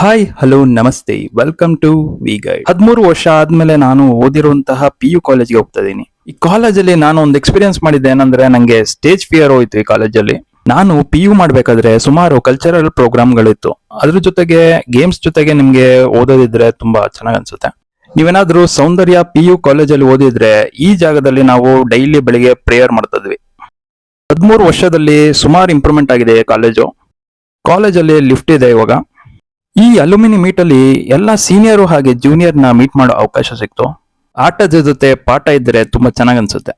Hi hello ನಮಸ್ತೆ welcome to V guide. 13 ವರ್ಷ ಆದ್ಮೇಲೆ ನಾನು ಓದಿರುವಂತಹ PU ಕಾಲೇಜ್ಗೆ ಹೋಗ್ತಾ ಇದ್ದೀನಿ. ಈ ಕಾಲೇಜಲ್ಲಿ ನಾನು ಒಂದು ಎಕ್ಸ್ಪೀರಿಯನ್ಸ್ ಮಾಡಿದ್ದೆ. ಏನಂದ್ರೆ ನಂಗೆ ಸ್ಟೇಜ್ ಫಿಯರ್ ಹೋಯ್ತು ಈ ಕಾಲೇಜಲ್ಲಿ. ನಾನು PU ಮಾಡ್ಬೇಕಾದ್ರೆ ಸುಮಾರು ಕಲ್ಚರಲ್ ಪ್ರೋಗ್ರಾಮ್ಗಳಿತ್ತು. ಅದ್ರ ಜೊತೆಗೆ ಗೇಮ್ಸ್ ಜೊತೆಗೆ ನಿಮ್ಗೆ ಓದೋದಿದ್ರೆ ತುಂಬಾ ಚೆನ್ನಾಗ್ ಅನ್ಸುತ್ತೆ. ನೀವೇನಾದ್ರೂ ಸೌಂದರ್ಯ PU ಕಾಲೇಜಲ್ಲಿ ಓದಿದ್ರೆ ಈ ಜಾಗದಲ್ಲಿ ನಾವು ಡೈಲಿ ಬೆಳಿಗ್ಗೆ ಪ್ರೇಯರ್ ಮಾಡ್ತಾ ಇದ್ವಿ. 13 ವರ್ಷದಲ್ಲಿ ಸುಮಾರು ಇಂಪ್ರೂವ್ಮೆಂಟ್ ಆಗಿದೆ ಕಾಲೇಜಲ್ಲಿ ಲಿಫ್ಟ್ ಇದೆ ಇವಾಗ. ಈ ಅಲ್ಯೂಮಿನಿ ಮೀಟ್ ಅಲ್ಲಿ ಎಲ್ಲ ಸೀನಿಯರ್ ಹಾಗೆ ಜೂನಿಯರ್ ನ ಮೀಟ್ ಮಾಡೋ ಅವಕಾಶ ಸಿಕ್ತು. ಆಟದ ಜೊತೆ ಪಾಠ ಇದ್ರೆ ತುಂಬಾ ಚೆನ್ನಾಗ್ ಅನ್ಸುತ್ತೆ.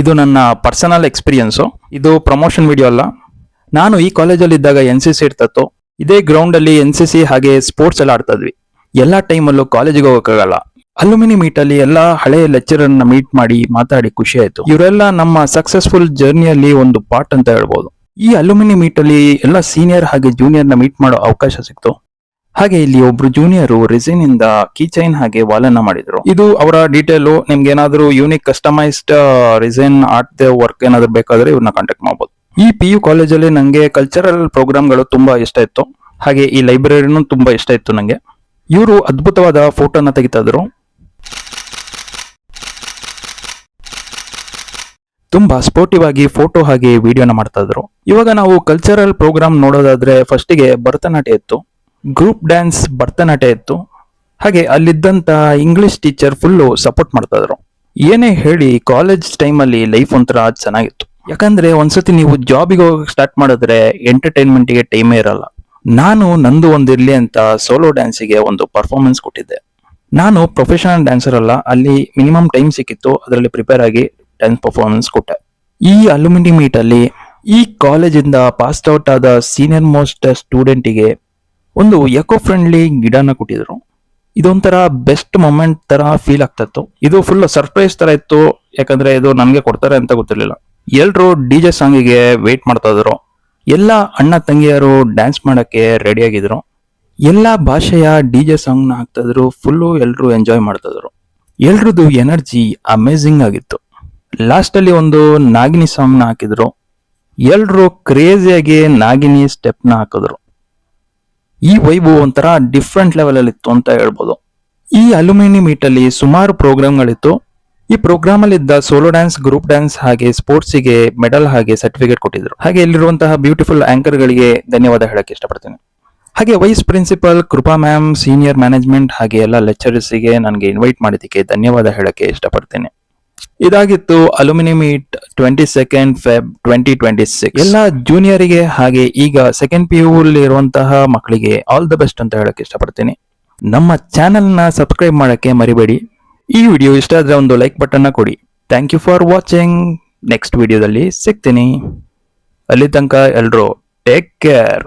ಇದು ನನ್ನ ಪರ್ಸನಲ್ ಎಕ್ಸ್ಪೀರಿಯನ್ಸ್. ಇದು ಪ್ರಮೋಷನ್ ವಿಡಿಯೋ ಅಲ್ಲ. ನಾನು ಈ ಕಾಲೇಜಲ್ಲಿ ಇದ್ದಾಗ NCC ಇರ್ತಿತ್ತು. ಇದೇ ಗ್ರೌಂಡ್ ಅಲ್ಲಿ NCC ಹಾಗೆ ಸ್ಪೋರ್ಟ್ಸ್ ಎಲ್ಲ ಆಡ್ತಾ ಇದ್ವಿ. ಎಲ್ಲಾ ಟೈಮಲ್ಲೂ ಕಾಲೇಜಿಗೆ ಹೋಗಕ್ಕಾಗಲ್ಲ. ಅಲ್ಯೂಮಿನಿ ಮೀಟ್ ಅಲ್ಲಿ ಎಲ್ಲಾ ಹಳೆ ಲೆಕ್ಚರರ್ ನ ಮೀಟ್ ಮಾಡಿ ಮಾತಾಡಿ ಖುಷಿ ಆಯ್ತು. ಇವರೆಲ್ಲ ನಮ್ಮ ಸಕ್ಸಸ್ಫುಲ್ ಜರ್ನಿಯಲ್ಲಿ ಒಂದು ಪಾರ್ಟ್ ಅಂತ ಹೇಳ್ಬೋದು. ಈ ಅಲ್ಯೂಮಿನಿ ಮೀಟ್ ಅಲ್ಲಿ ಎಲ್ಲ ಸೀನಿಯರ್ ಹಾಗೆ ಜೂನಿಯರ್ ನ ಮೀಟ್ ಮಾಡೋ ಅವಕಾಶ ಸಿಕ್ತು. ಹಾಗೆ ಇಲ್ಲಿ ಒಬ್ರು ಜೂನಿಯರ್ ರೆಸಿನ್ ಇಂದ ಕೀ ಚೈನ್ ಹಾಗೆ ವಾಲ್ ಅನ್ನ ಮಾಡಿದ್ರು. ಇದು ಅವರ ಡೀಟೇಲ್. ನಿಮ್ಗೆ ಏನಾದ್ರು unique customised resin art work ಏನಾದ್ರು ಬೇಕಾದ್ರೆ ಇವ್ರನ್ನ ಕಾಂಟ್ಯಾಕ್ಟ್ ಮಾಡಬಹುದು. ಈ PU ಕಾಲೇಜಲ್ಲಿ ನಂಗೆ ಕಲ್ಚರಲ್ ಪ್ರೋಗ್ರಾಮ್ಗಳು ತುಂಬಾ ಇಷ್ಟ ಇತ್ತು. ಹಾಗೆ ಈ ಲೈಬ್ರರಿನೂ ತುಂಬಾ ಇಷ್ಟ ಇತ್ತು ನಂಗೆ. ಇವರು ಅದ್ಭುತವಾದ ಫೋಟೋನ ತೆಗಿತಾ ಇದ್ರು. ತುಂಬಾ ಸ್ಪೋರ್ಟಿವ್ ಆಗಿ ಫೋಟೋ ಹಾಗೆ ವಿಡಿಯೋನ ಮಾಡ್ತಾ ಇದ್ರು. ಇವಾಗ ನಾವು ಕಲ್ಚರಲ್ ಪ್ರೋಗ್ರಾಮ್ ನೋಡೋದಾದ್ರೆ ಫಸ್ಟಿಗೆ ಭರತನಾಟ್ಯ ಇತ್ತು, ಗ್ರೂಪ್ ಡ್ಯಾನ್ಸ್ ಭರತನಾಟ್ಯ ಇತ್ತು. ಹಾಗೆ ಅಲ್ಲಿದ್ದಂತ ಇಂಗ್ಲಿಷ್ ಟೀಚರ್ ಫುಲ್ಲು ಸಪೋರ್ಟ್ ಮಾಡ್ತಾ ಇದ್ರು. ಏನೇ ಹೇಳಿ ಕಾಲೇಜ್ ಟೈಮ್ ಅಲ್ಲಿ ಲೈಫ್ ಒಂಥರ ಚೆನ್ನಾಗಿತ್ತು. ಯಾಕಂದ್ರೆ ಒಂದ್ಸತಿ ನೀವು ಜಾಬಿಗೆ ಹೋಗಕ್ಕೆ ಸ್ಟಾರ್ಟ್ ಮಾಡಿದ್ರೆ ಎಂಟರ್ಟೈನ್ಮೆಂಟ್ಗೆ ಟೈಮೇ ಇರಲ್ಲ. ನಾನು ನಂದು ಒಂದಿರ್ಲಿ ಅಂತ ಸೋಲೋ ಡ್ಯಾನ್ಸಿಗೆ ಒಂದು ಪರ್ಫಾರ್ಮೆನ್ಸ್ ಕೊಟ್ಟಿದ್ದೆ. ನಾನು ಪ್ರೊಫೆಷನಲ್ ಡ್ಯಾನ್ಸರ್ ಅಲ್ಲ, ಅಲ್ಲಿ ಮಿನಿಮಮ್ ಟೈಮ್ ಸಿಕ್ಕಿತ್ತು, ಅದರಲ್ಲಿ ಪ್ರಿಪೇರ್ ಆಗಿ ಡ್ಯಾನ್ಸ್ ಪರ್ಫಾರ್ಮೆನ್ಸ್ ಕೊಟ್ಟೆ. ಈ ಅಲ್ಯೂಮಿನಿ ಮೀಟ್ ಅಲ್ಲಿ ಈ ಕಾಲೇಜಿಂದ ಪಾಸ್ ಔಟ್ ಆದ ಸೀನಿಯರ್ ಮೋಸ್ಟ್ ಸ್ಟೂಡೆಂಟಿಗೆ ಒಂದು ಎಕೋ ಫ್ರೆಂಡ್ಲಿ ಗಿಡನ ಕೊಟ್ಟಿದ್ರು. ಇದೊಂಥರ ಬೆಸ್ಟ್ ಮೊಮೆಂಟ್ ತರ ಫೀಲ್ ಆಗ್ತಾ ಇತ್ತು. ಇದು ಫುಲ್ ಸರ್ಪ್ರೈಸ್ ತರ ಇತ್ತು, ಯಾಕಂದ್ರೆ ಇದು ನನ್ಗೆ ಕೊಡ್ತಾರೆ ಅಂತ ಗೊತ್ತಿರ್ಲಿಲ್ಲ. ಎಲ್ರು DJ ಸಾಂಗಿಗೆ ವೇಟ್ ಮಾಡ್ತಾ ಇದ್ರು. ಎಲ್ಲ ಅಣ್ಣ ತಂಗಿಯರು ಡ್ಯಾನ್ಸ್ ಮಾಡಕ್ಕೆ ರೆಡಿ ಆಗಿದ್ರು. ಎಲ್ಲಾ ಭಾಷೆಯ DJ ಸಾಂಗ್ ನ ಹಾಕ್ತಾ ಇದ್ರು. ಫುಲ್ಲು ಎಲ್ರು ಎಂಜಾಯ್ ಮಾಡ್ತಾ ಇದ್ರು. ಎಲ್ರದ್ದು ಎನರ್ಜಿ ಅಮೇಝಿಂಗ್ ಆಗಿತ್ತು. ಲಾಸ್ಟ್ ಅಲ್ಲಿ ಒಂದು ನಾಗಿನಿ ಸಾಂಗ್ ನ ಹಾಕಿದ್ರು. ಎಲ್ರು ಕ್ರೇಜಿಯಾಗಿ ನಾಗಿನಿ ಸ್ಟೆಪ್ ನ ಹಾಕಿದ್ರು. ಈ ವೈಬು ಒಂಥರ ಡಿಫ್ರೆಂಟ್ ಲೆವೆಲ್ ಅಲ್ಲಿ ಇತ್ತು ಅಂತ ಹೇಳ್ಬೋದು. ಈ ಅಲ್ಯೂಮಿನಿ ಮೀಟ್ ಅಲ್ಲಿ ಸುಮಾರು ಪ್ರೋಗ್ರಾಮ್ಗಳಿತ್ತು. ಈ ಪ್ರೋಗ್ರಾಮ್ ಅಲ್ಲಿ ಇದ್ದ ಸೋಲೋ ಡ್ಯಾನ್ಸ್, ಗ್ರೂಪ್ ಡ್ಯಾನ್ಸ್ ಹಾಗೆ ಸ್ಪೋರ್ಟ್ಸ್ ಗೆ ಮೆಡಲ್ ಹಾಗೆ ಸರ್ಟಿಫಿಕೇಟ್ ಕೊಟ್ಟಿದ್ರು. ಹಾಗೆ ಇಲ್ಲಿರುವಂತಹ ಬ್ಯೂಟಿಫುಲ್ ಆಂಕರ್ ಗಳಿಗೆ ಧನ್ಯವಾದ ಹೇಳಕ್ಕೆ ಇಷ್ಟಪಡ್ತೀನಿ. ಹಾಗೆ ವೈಸ್ ಪ್ರಿನ್ಸಿಪಲ್ ಕೃಪಾ ಮ್ಯಾಮ್, ಸೀನಿಯರ್ ಮ್ಯಾನೇಜ್ಮೆಂಟ್ ಹಾಗೆ ಎಲ್ಲ ಲೆಕ್ಚರರ್ಸ್ ಗೆ ನನಗೆ ಇನ್ವೈಟ್ ಮಾಡಿದ್ದಕ್ಕೆ ಧನ್ಯವಾದ ಹೇಳಕ್ಕೆ ಇಷ್ಟಪಡ್ತೀನಿ. ಇದಾಗಿತ್ತು ಅಲ್ಯೂಮಿನಿ ಮೀಟ್ 22 ಫೆಬ್ 2026. ಎಲ್ಲ ಜೂನಿಯರಿಗೆ ಹಾಗೆ ಈಗ ಸೆಕೆಂಡ್ PU ಇರುವಂತಹ ಮಕ್ಕಳಿಗೆ ಆಲ್ ದ ಬೆಸ್ಟ್ ಅಂತ ಹೇಳಕ್ ಇಷ್ಟಪಡ್ತೀನಿ. ನಮ್ಮ ಚಾನೆಲ್ ನ ಸಬ್ಸ್ಕ್ರೈಬ್ ಮಾಡಕ್ಕೆ ಮರಿಬೇಡಿ. ಈ ವಿಡಿಯೋ ಇಷ್ಟ ಆದ್ರೆ ಒಂದು ಲೈಕ್ ಬಟನ್ ಕೊಡಿ. Thank you for watching. Next ವಿಡಿಯೋದಲ್ಲಿ ಸಿಗ್ತೀನಿ. ಅಲ್ಲಿ ತನಕ ಎಲ್ರು ಟೇಕ್ ಕೇರ್.